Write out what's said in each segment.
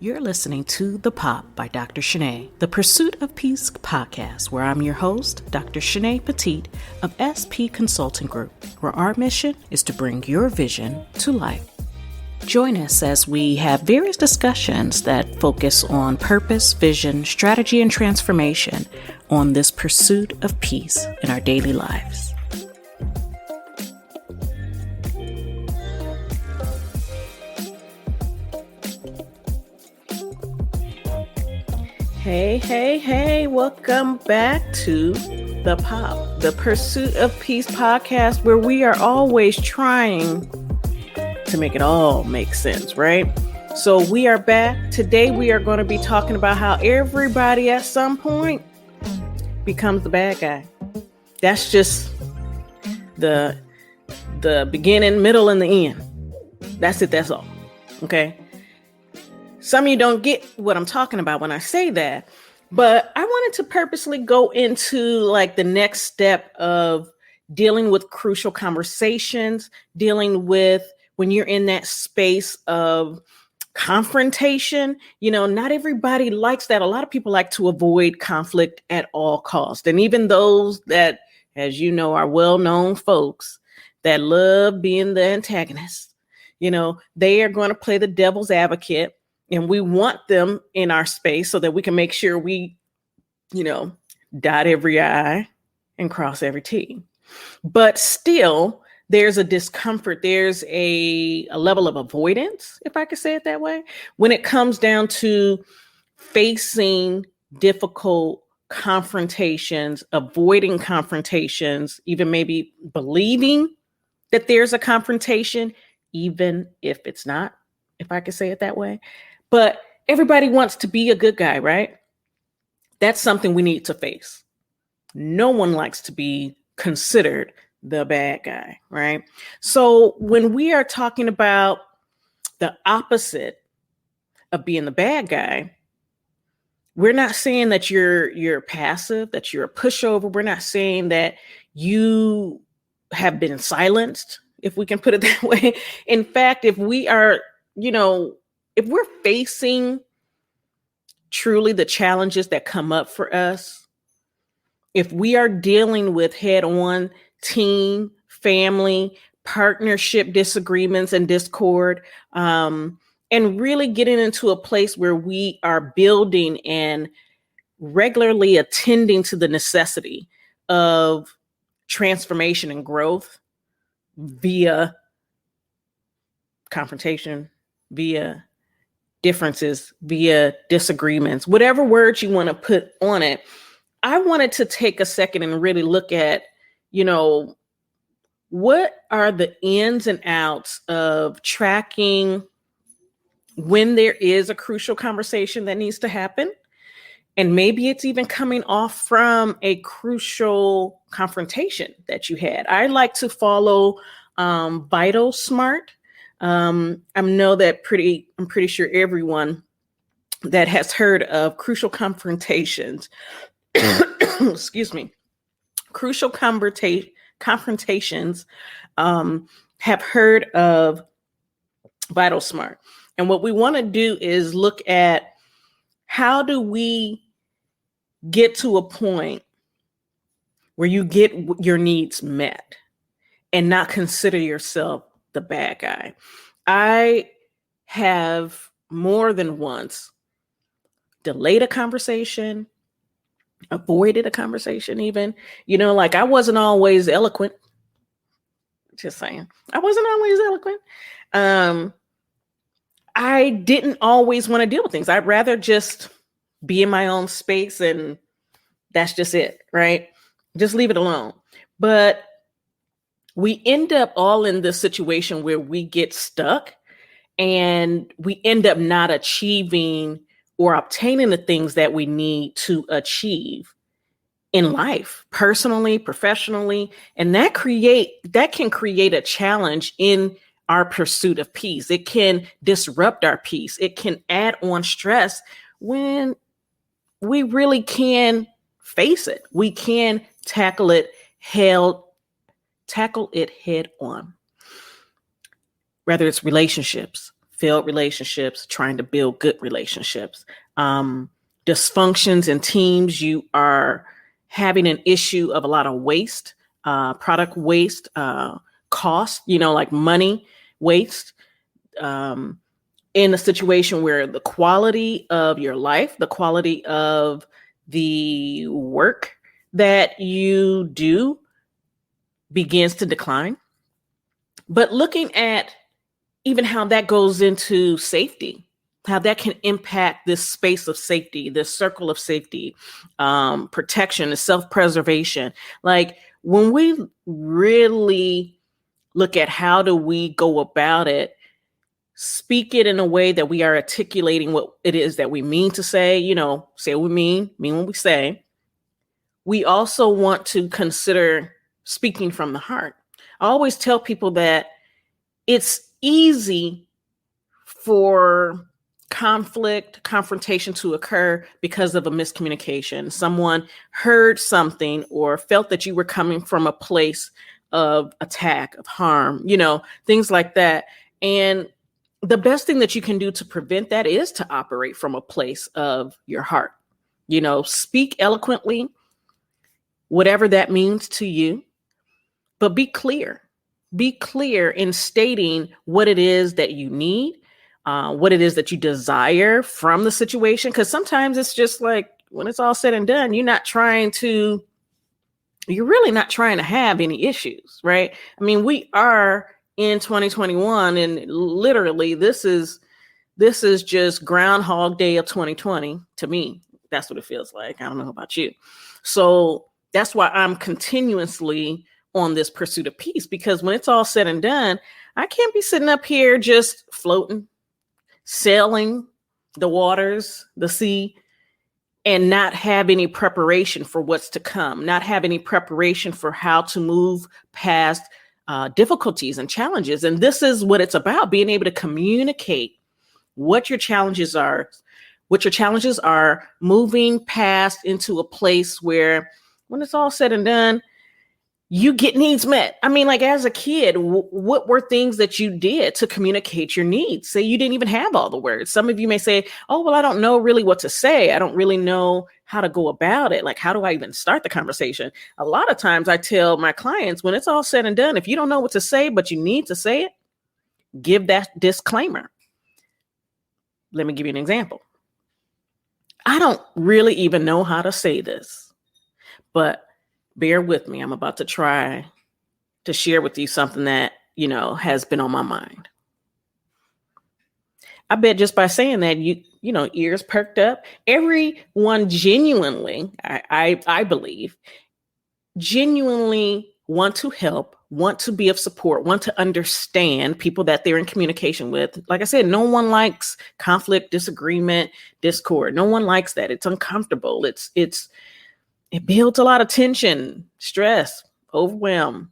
You're listening to The Pop by Dr. Shanae, the Pursuit of Peace podcast, where I'm your host, Dr. Shanae Petit of SP Consulting Group, where our mission is to bring your vision to life. Join us as we have various discussions that focus on purpose, vision, strategy, and transformation on this pursuit of peace in our daily lives. Hey, welcome back to The Pop, the Pursuit of Peace podcast, where we are always trying to make it all make sense, right? So we are back. Today we are going to be talking about how everybody at some point becomes the bad guy. That's just the beginning, middle, and the end. That's it, that's all. Okay? Some of you don't get what I'm talking about when I say that, but I wanted to purposely go into like the next step of dealing with crucial conversations, dealing with when you're in that space of confrontation. You know, not everybody likes that. A lot of people like to avoid conflict at all costs. And even those that, as you know, are well-known folks that love being the antagonist, you know, they are going to play the devil's advocate. And we want them in our space so that we can make sure we, dot every I and cross every T. But still, there's a discomfort. There's a level of avoidance, if I could say it that way, when it comes down to facing difficult confrontations, avoiding confrontations, even maybe believing that there's a confrontation, even if it's not, if I could say it that way. But everybody wants to be a good guy, right? That's something we need to face. No one likes to be considered the bad guy, right? So when we are talking about the opposite of being the bad guy, we're not saying that you're passive, that you're a pushover. We're not saying that you have been silenced, if we can put it that way. In fact, if we are, if we're facing truly the challenges that come up for us, if we are dealing with head-on team, family, partnership disagreements and discord, and really getting into a place where we are building and regularly attending to the necessity of transformation and growth via confrontation, via differences, via disagreements, whatever words you want to put on it. I wanted to take a second and really look at, what are the ins and outs of tracking when there is a crucial conversation that needs to happen. And maybe it's even coming off from a crucial confrontation that you had. I like to follow Vital Smart. I know that I'm pretty sure everyone that has heard of crucial confrontations, excuse me, crucial confrontations, have heard of Vital Smart. And what we want to do is look at how do we get to a point where you get your needs met and not consider yourself the bad guy. I have more than once delayed a conversation, avoided a conversation even, like I wasn't always eloquent. Just saying. I wasn't always eloquent. I didn't always want to deal with things. I'd rather just be in my own space and that's just it, right? Just leave it alone. But we end up all in this situation where we get stuck and we end up not achieving or obtaining the things that we need to achieve in life, personally, professionally. And that can create a challenge in our pursuit of peace. It can disrupt our peace. It can add on stress when we really can face it. We can tackle it head on. Whether it's relationships, failed relationships, trying to build good relationships, dysfunctions in teams. You are having an issue of a lot of waste, product waste, cost, like money waste, in a situation where the quality of your life, the quality of the work that you do begins to decline. But looking at even how that goes into safety, how that can impact this space of safety, this circle of safety, protection, self-preservation. Like when we really look at how do we go about it, speak it in a way that we are articulating what it is that we mean to say, say what we mean what we say. We also want to consider speaking from the heart. I always tell people that it's easy for confrontation to occur because of a miscommunication. Someone heard something or felt that you were coming from a place of attack, of harm, things like that. And the best thing that you can do to prevent that is to operate from a place of your heart. Speak eloquently, whatever that means to you, but be clear. Be clear in stating what it is that you need, what it is that you desire from the situation. Because sometimes it's just like when it's all said and done, you're really not trying to have any issues, right? I mean, we are in 2021, and literally this is just Groundhog Day of 2020 to me. That's what it feels like. I don't know about you. So that's why I'm continuously on this pursuit of peace, because when it's all said and done, I can't be sitting up here just floating, sailing the waters, the sea, and not have any preparation for what's to come, not have any preparation for how to move past difficulties and challenges. And this is what it's about, being able to communicate what your challenges are, moving past into a place where when it's all said and done, you get needs met. I mean, like as a kid, what were things that you did to communicate your needs? Say you didn't even have all the words. Some of you may say, oh, well, I don't know really what to say. I don't really know how to go about it. Like, how do I even start the conversation? A lot of times I tell my clients, when it's all said and done, if you don't know what to say, but you need to say it, give that disclaimer. Let me give you an example. I don't really even know how to say this, but bear with me. I'm about to try to share with you something that, has been on my mind. I bet just by saying that, ears perked up. Everyone genuinely, I believe, genuinely want to help, want to be of support, want to understand people that they're in communication with. Like I said, no one likes conflict, disagreement, discord. No one likes that. It's uncomfortable. It builds a lot of tension, stress, overwhelm,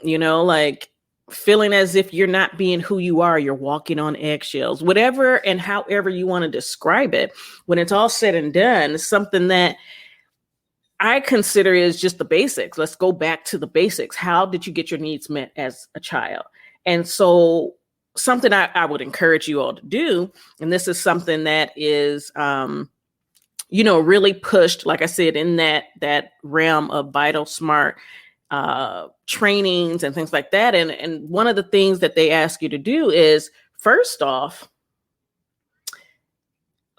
like feeling as if you're not being who you are, you're walking on eggshells, whatever and however you want to describe it. When it's all said and done, something that I consider is just the basics. Let's go back to the basics. How did you get your needs met as a child? And so something I would encourage you all to do, and this is something that is, really pushed, like I said, in that realm of Vital Smart trainings and things like that. And one of the things that they ask you to do is, first off,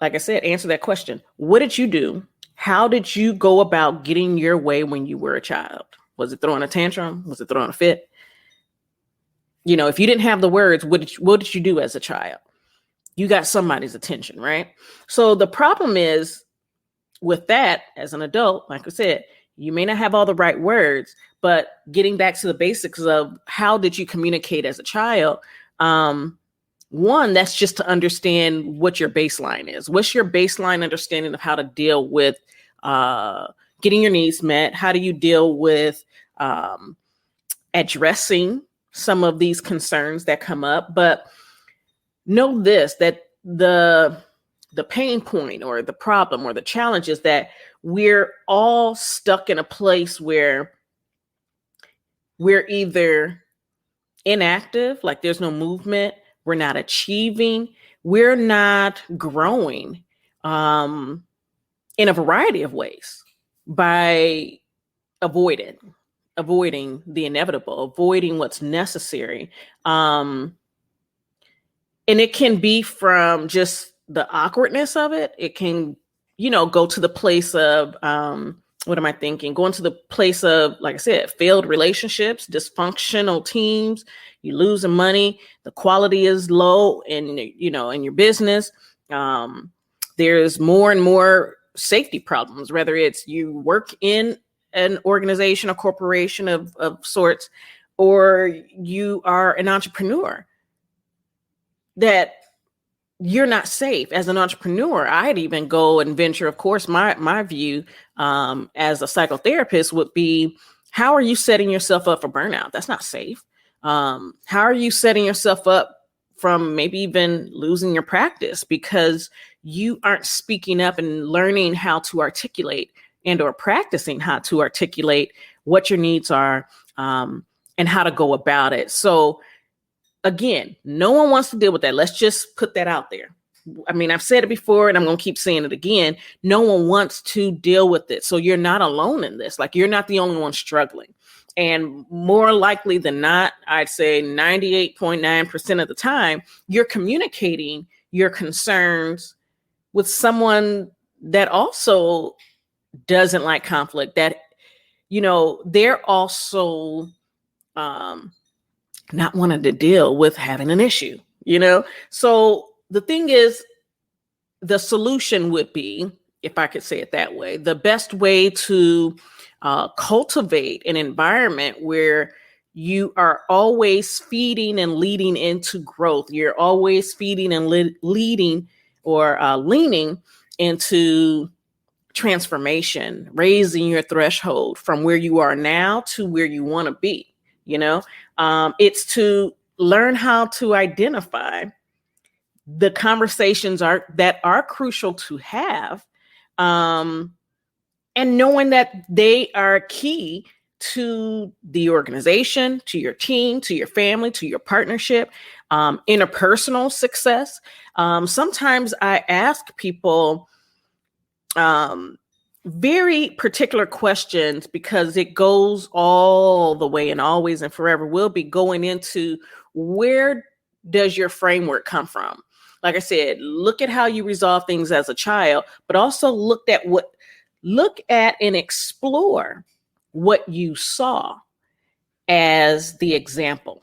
like I said, answer that question. What did you do? How did you go about getting your way when you were a child? Was it throwing a tantrum? Was it throwing a fit? If you didn't have the words, what did you do as a child? You got somebody's attention, right? So the problem is with that, as an adult, like I said, you may not have all the right words, but getting back to the basics of how did you communicate as a child? One, that's just to understand what your baseline is. What's your baseline understanding of how to deal with getting your needs met? How do you deal with addressing some of these concerns that come up? But know this, that the pain point or the problem or the challenge is that we're all stuck in a place where we're either inactive, like there's no movement. we're not achieving, we're not growing in a variety of ways by avoiding the inevitable, avoiding what's necessary. And it can be from just the awkwardness of it. It can, go to the place of, what am I thinking? Going to the place of, like I said, failed relationships, dysfunctional teams, you losing money, the quality is low in your business. There's more and more safety problems, whether it's you work in an organization, a corporation of sorts, or you are an entrepreneur, that you're not safe as an entrepreneur. I'd even go and venture, of course, my view as a psychotherapist would be, how are you setting yourself up for burnout? That's not safe. How are you setting yourself up from maybe even losing your practice because you aren't speaking up and learning how to articulate and or practicing how to articulate what your needs are and how to go about it. So again, no one wants to deal with that. Let's just put that out there. I mean, I've said it before and I'm going to keep saying it again. No one wants to deal with it. So you're not alone in this. Like, you're not the only one struggling. And more likely than not, I'd say 98.9% of the time, you're communicating your concerns with someone that also doesn't like conflict, that, they're also not wanting to deal with having an issue, So the thing is, the solution would be, if I could say it that way, the best way to cultivate an environment where you are always feeding and leading into growth. You're always feeding and leading or leaning into transformation, raising your threshold from where you are now to where you want to be. It's to learn how to identify the conversations that are crucial to have, and knowing that they are key to the organization, to your team, to your family, to your partnership, interpersonal success. Sometimes I ask people very particular questions because it goes all the way and always and forever will be going into, where does your framework come from? Like I said, look at how you resolve things as a child, but also look at and explore what you saw as the example,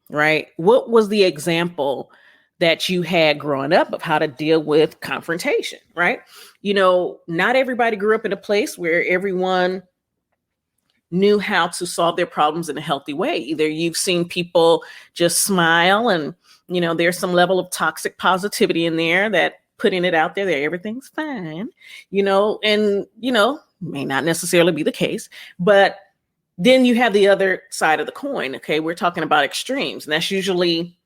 right? What was the example that you had growing up of how to deal with confrontation, right? Not everybody grew up in a place where everyone knew how to solve their problems in a healthy way. Either you've seen people just smile and, there's some level of toxic positivity in there that putting it out there that everything's fine, and, may not necessarily be the case. But then you have the other side of the coin. Okay. We're talking about extremes, and that's usually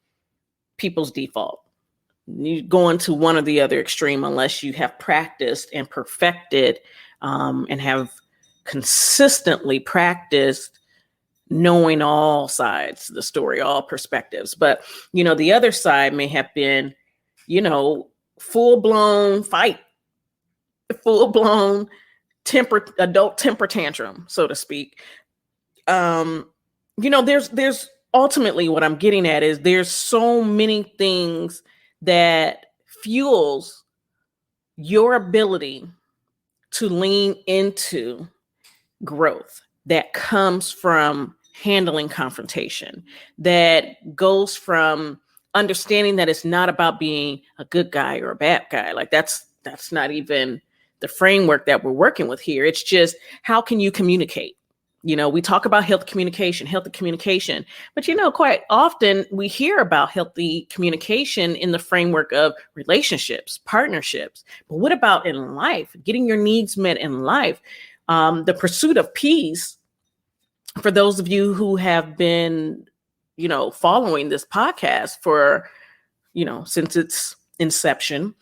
people's default. You go into one or the other extreme unless you have practiced and perfected and have consistently practiced knowing all sides of the story, all perspectives. But, the other side may have been, full-blown fight, full-blown adult temper tantrum, so to speak. There's ultimately what I'm getting at is there's so many things that fuels your ability to lean into growth that comes from handling confrontation, that goes from understanding that it's not about being a good guy or a bad guy. Like that's not even the framework that we're working with here. It's just, how can you communicate? We talk about healthy communication, but quite often we hear about healthy communication in the framework of relationships, partnerships. But what about in life, getting your needs met in life? The pursuit of peace, for those of you who have been, following this podcast for, since its inception,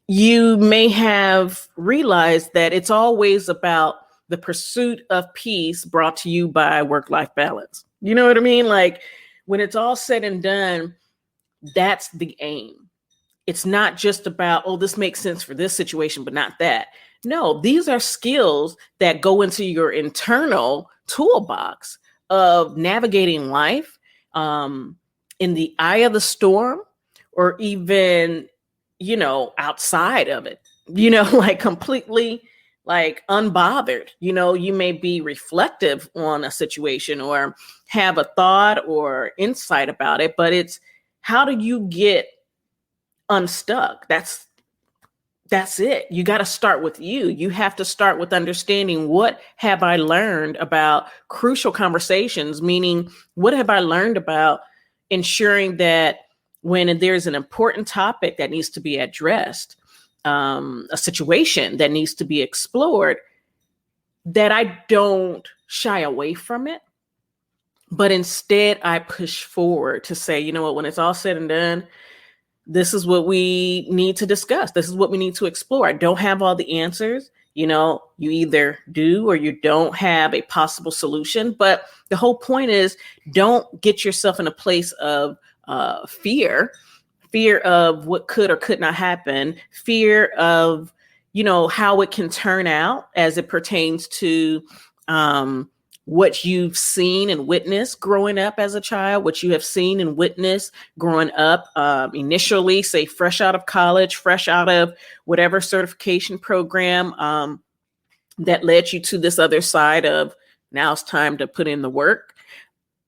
you may have realized that it's always about the pursuit of peace brought to you by work-life balance. You know what I mean? Like, when it's all said and done, That's the aim. It's not just about, oh, this makes sense for this situation, but not that. No, these are skills that go into your internal toolbox of navigating life in the eye of the storm, or even, outside of it, like completely like unbothered. You may be reflective on a situation or have a thought or insight about it, but it's how do you get unstuck? That's it. You got to start with you. You have to start with understanding, what have I learned about crucial conversations? Meaning, what have I learned about ensuring that when there's an important topic that needs to be addressed, a situation that needs to be explored, that I don't shy away from it, but instead I push forward to say, you know what, when it's all said and done, this is what we need to discuss. This is what we need to explore. I don't have all the answers. You either do or you don't have a possible solution. But the whole point is, don't get yourself in a place of fear of what could or could not happen, fear of, how it can turn out as it pertains to what you've seen and witnessed growing up as a child, what you have seen and witnessed growing up initially, say, fresh out of college, fresh out of whatever certification program that led you to this other side of, now it's time to put in the work.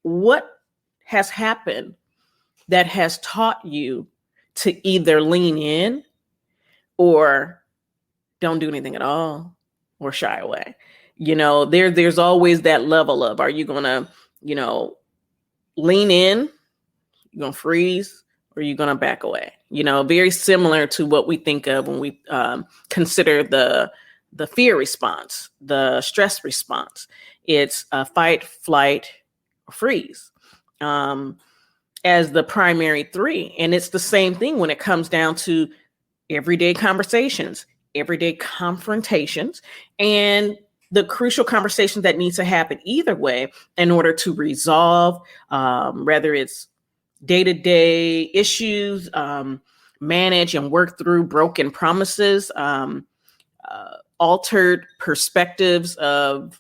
What has happened that has taught you to either lean in or don't do anything at all or shy away? There's always that level of, are you going to, lean in, you're going to freeze, or you're going to back away? Very similar to what we think of when we consider the fear response, the stress response. It's a fight, flight, or freeze as the primary three. And it's the same thing when it comes down to everyday conversations, everyday confrontations, and the crucial conversations that need to happen either way in order to resolve, whether it's day-to-day issues, manage and work through broken promises, altered perspectives of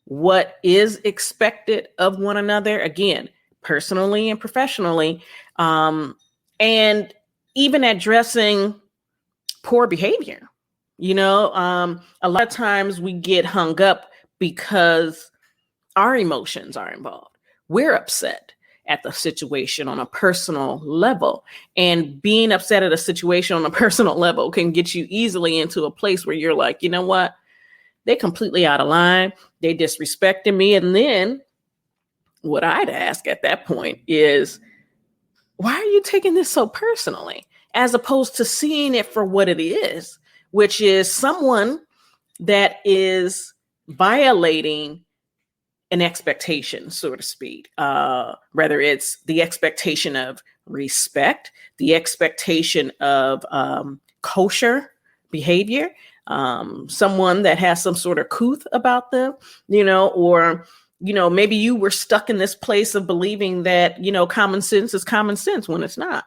what is expected of one another, again, personally and professionally, and even addressing poor behavior. A lot of times we get hung up because our emotions are involved. We're upset at the situation on a personal level, and being upset at a situation on a personal level can get you easily into a place where you're like, you know what? They're completely out of line. They disrespected me. And then what I'd ask at that point is, why are you taking this so personally? As opposed to seeing it for what it is, which is someone that is violating an expectation, so to speak, whether it's the expectation of respect, the expectation of kosher behavior, someone that has some sort of couth about them, or, maybe you were stuck in this place of believing that, common sense is common sense when it's not.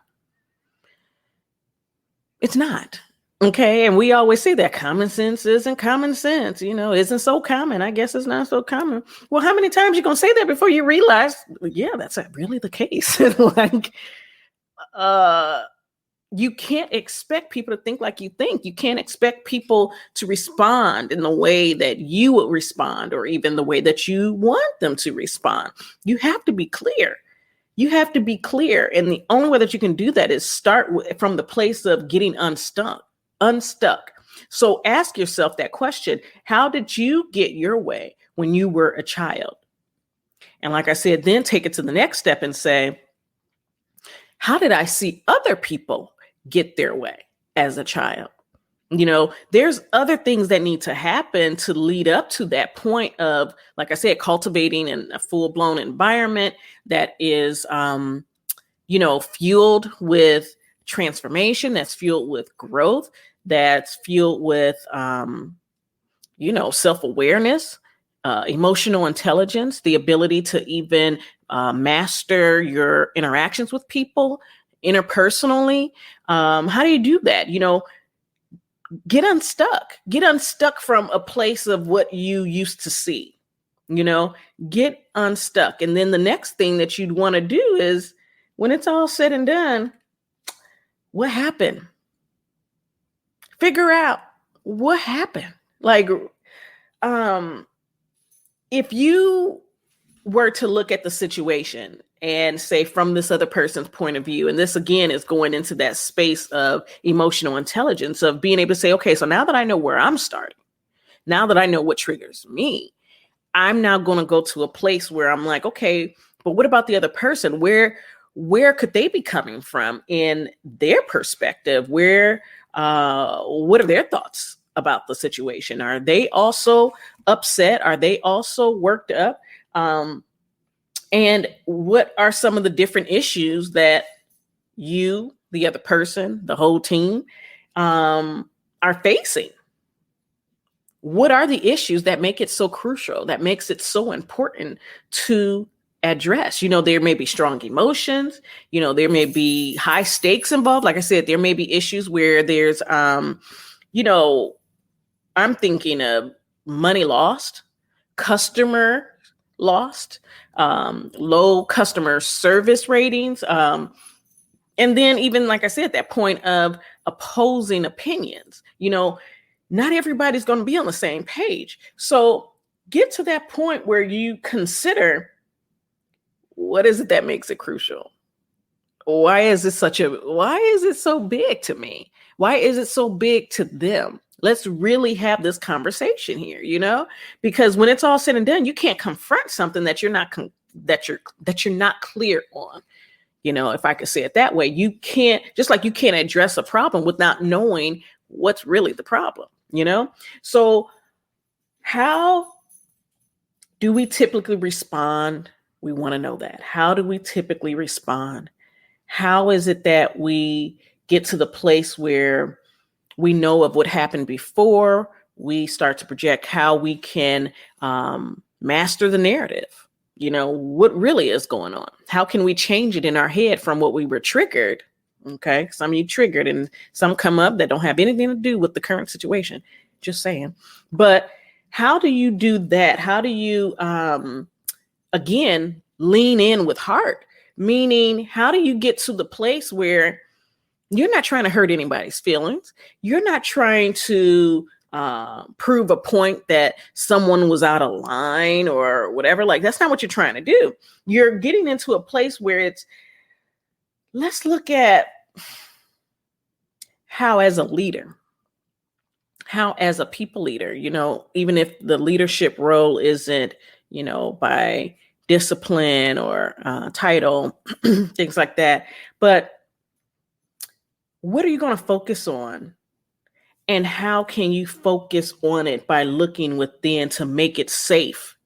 It's not. Okay. And we always say that common sense isn't common sense, isn't so common. I guess it's not so common. Well, how many times you going to say that before you realize, yeah, that's really the case? You can't expect people to think like you think. You can't expect people to respond in the way that you would respond, or even the way that you want them to respond. You have to be clear. You have to be clear. And the only way that you can do that is start from the place of getting unstuck. So ask yourself that question. How did you get your way when you were a child? And like I said, then take it to the next step and say, how did I see other people get their way as a child? There's other things that need to happen to lead up to that point of, like I said, cultivating a full-blown environment that is, fueled with transformation, that's fueled with growth, that's fueled with, self-awareness, emotional intelligence, the ability to even master your interactions with people, interpersonally. How do you do that? Get unstuck from a place of what you used to see, get unstuck. And then the next thing that you'd want to do is, when it's all said and done, what happened? Figure out what happened. Like, if you were to look at the situation and say from this other person's point of view, and this again is going into that space of emotional intelligence, of being able to say, okay, so now that I know where I'm starting, now that I know what triggers me, I'm now going to go to a place where I'm like, okay, but what about the other person? Where could they be coming from in their perspective? What are their thoughts about the situation? Are they also upset? Are they also worked up? And what are some of the different issues that you, the other person, the whole team, are facing? What are the issues that make it so crucial, that makes it so important to address? There may be strong emotions, there may be high stakes involved. Like I said, there may be issues where there's, I'm thinking of money lost, customer lost, low customer service ratings. And then even, like I said, that point of opposing opinions, not everybody's going to be on the same page. So get to that point where you consider, what is it that makes it crucial? Why is it so big to me? Why is it so big to them? Let's really have this conversation here, because when it's all said and done, you can't confront something that you're not clear on. If I could say it that way, you can't, just like you can't address a problem without knowing what's really the problem, So how do we typically respond? We want to know that. How do we typically respond? How is it that we get to the place where we know of what happened before? We start to project how we can master the narrative. What really is going on? How can we change it in our head from what we were triggered? Okay, some of you triggered, and some come up that don't have anything to do with the current situation. Just saying. But how do you do that? How do you, again, lean in with heart? Meaning, how do you get to the place where you're not trying to hurt anybody's feelings? You're not trying to prove a point that someone was out of line or whatever. Like, that's not what you're trying to do. You're getting into a place where it's, let's look at how as a leader, how as a people leader, even if the leadership role isn't, by discipline or title, things like that. But what are you going to focus on? And how can you focus on it by looking within to make it safe?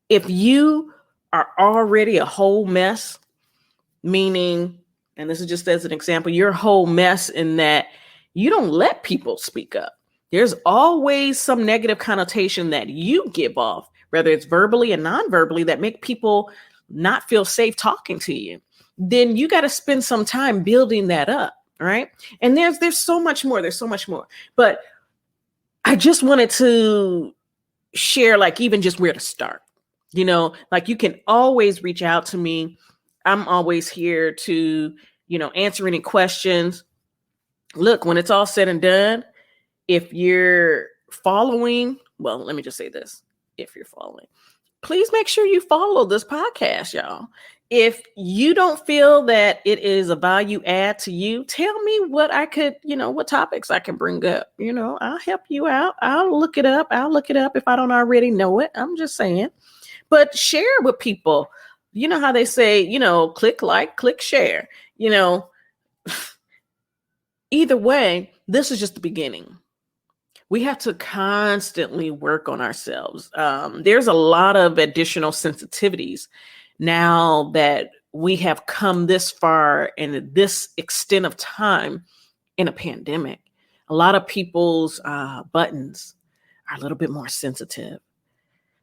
If you are already a whole mess, meaning, and this is just as an example, you're a whole mess in that you don't let people speak up. There's always some negative connotation that you give off, whether it's verbally and non-verbally, that make people not feel safe talking to you. Then you got to spend some time building that up. Right. And there's so much more. There's so much more. But I just wanted to share, like, even just where to start. Like, you can always reach out to me. I'm always here to, answer any questions. Look, when it's all said and done, if you're following, well, let me just say this. If you're following, please make sure you follow this podcast, y'all. If you don't feel that it is a value add to you, tell me what I could, what topics I can bring up. I'll help you out. I'll look it up if I don't already know it. I'm just saying. But share with people. You know how they say, click like, click share. Either way, this is just the beginning. We have to constantly work on ourselves. There's a lot of additional sensitivities now that we have come this far in this extent of time in a pandemic. A lot of people's buttons are a little bit more sensitive,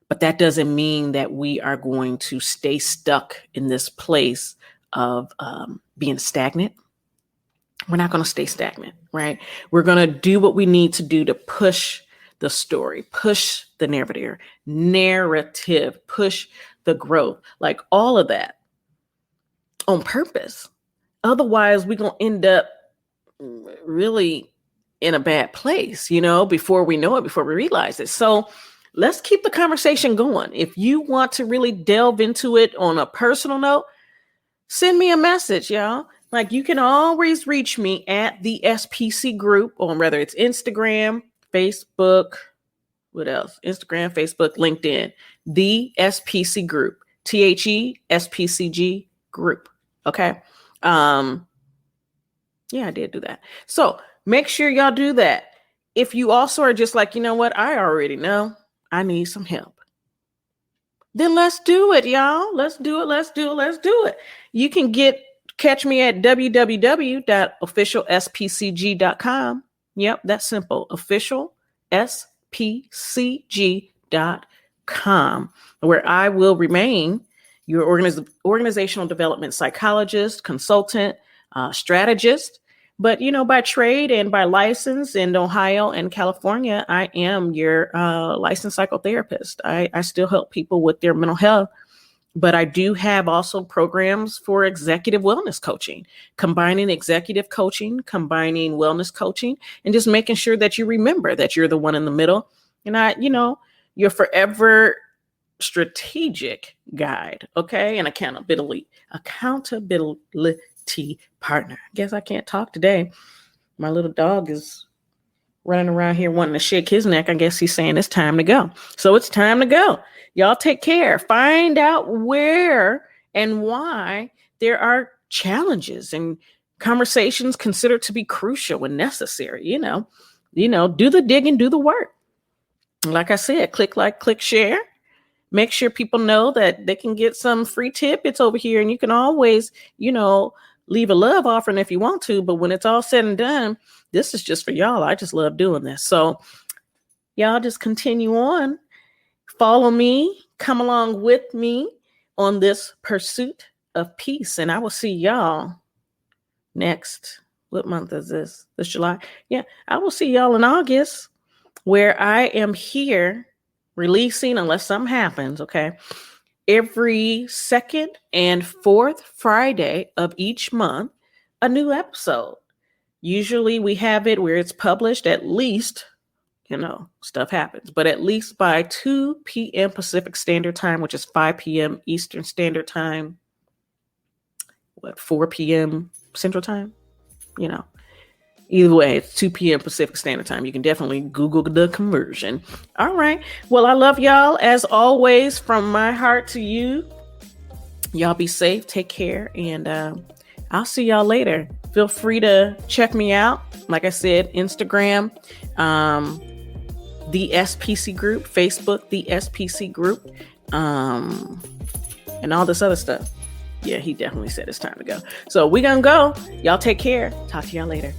but that doesn't mean that we are going to stay stuck in this place of being stagnant. We're not going to stay stagnant, right? We're going to do what we need to do to push the story, push the narrative, push the growth, like all of that on purpose. Otherwise, we're going to end up really in a bad place, before we know it, before we realize it. So let's keep the conversation going. If you want to really delve into it on a personal note, send me a message, y'all. Like, you can always reach me at the SPC group on whether it's Instagram, Facebook, what else? Instagram, Facebook, LinkedIn, the SPC group, THESPCG group. Okay. Yeah, I did do that. So make sure y'all do that. If you also are just like, you know what? I already know I need some help. Then let's do it, y'all. Let's do it. You can catch me at www.officialspcg.com. Yep, that's simple. Officialspcg.com, where I will remain your organizational development psychologist, consultant, strategist. But, by trade and by license in Ohio and California, I am your licensed psychotherapist. I still help people with their mental health. But I do have also programs for executive wellness coaching, combining executive coaching, combining wellness coaching, and just making sure that you remember that you're the one in the middle. And your forever strategic guide, okay? And accountability partner. I guess I can't talk today. My little dog is running around here wanting to shake his neck. I guess he's saying it's time to go. So it's time to go. Y'all take care. Find out where and why there are challenges and conversations considered to be crucial and necessary. Do the digging, do the work. Like I said, click like, click share. Make sure people know that they can get some free tidbits over here. And you can always, leave a love offering if you want to. But when it's all said and done, this is just for y'all. I just love doing this. So y'all just continue on. Follow me, come along with me on this pursuit of peace. And I will see y'all next. What month is this? This July? Yeah, I will see y'all in August, where I am here releasing, unless something happens, okay, every second and fourth Friday of each month, a new episode. Usually we have it where it's published at least, stuff happens, but at least by 2 p.m. Pacific Standard Time, which is 5 p.m. Eastern Standard Time, 4 p.m. Central Time, Either way, it's 2 p.m. Pacific Standard Time. You can definitely Google the conversion. All right. Well, I love y'all as always, from my heart to you. Y'all be safe. Take care. And I'll see y'all later. Feel free to check me out. Like I said, Instagram, the SPC group, Facebook, the SPC group, and all this other stuff. Yeah, he definitely said it's time to go. So we're going to go. Y'all take care. Talk to y'all later.